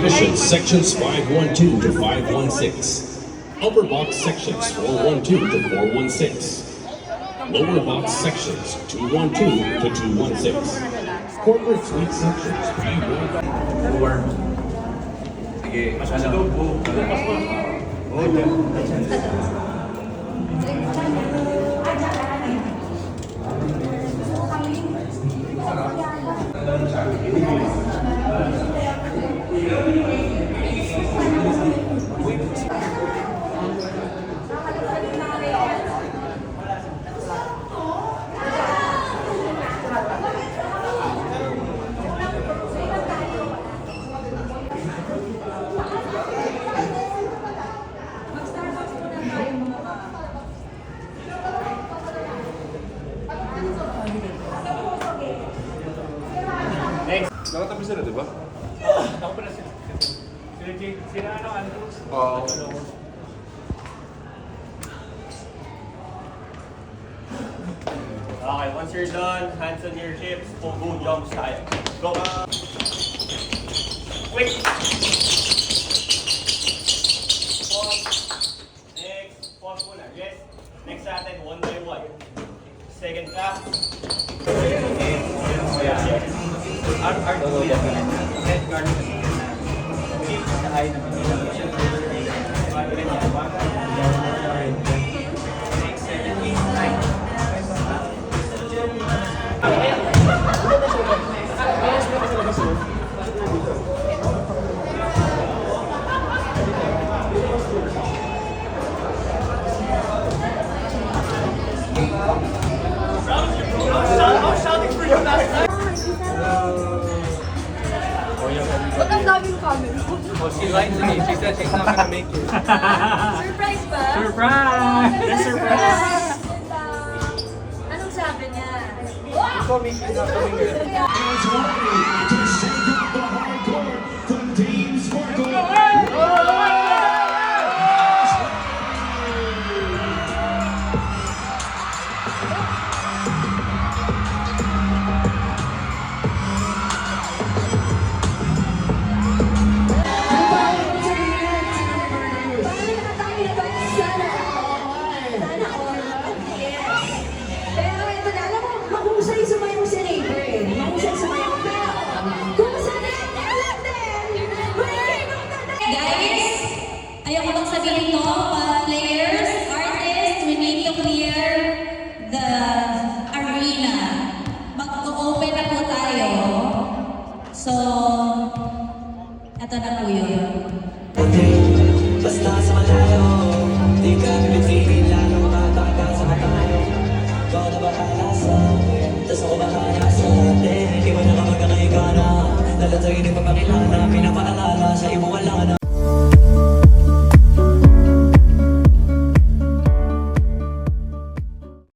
Admission sections 512 to 516. Upper box sections 412 to 416. Lower box sections 212 to 216. Corporate suite sections 312. Sige, ano? Nakatabi sila, di ba? Ako pala si sila ano, Andrews? Oo. Okay, once you're done, hands on your hips, Pogo jump style. Go! Quick! Pause. Next, pause muna. Yes. Next natin, one by one. Second ka. Ba't ang daming camera? Oh, she lied to me. She said she's not gonna make it. Surprise ba? Surprise! Surprise! Anong sabi niya? She told me she's not coming here. As one to shake up the hardcore from Team Sparkle. Pero ito na, alam mo, mahusay sumayaw si Neighbor eh. Mahusay sumayaw. Pero, kung sa natin, Guys, ayoko lang sabihin to, but players, artists, we need to clear the arena. Mag-open na po tayo. So, eto na po yun. Basta sa malayo, di ka bibitinin, lalong tatagal sa tayo. Ikaw na bahala sa akin, tas ako bahala sa atin. Di mo na kapag nakikana, lalat sa'yo di pa pakilala, pinapaalala sa ibo wala na.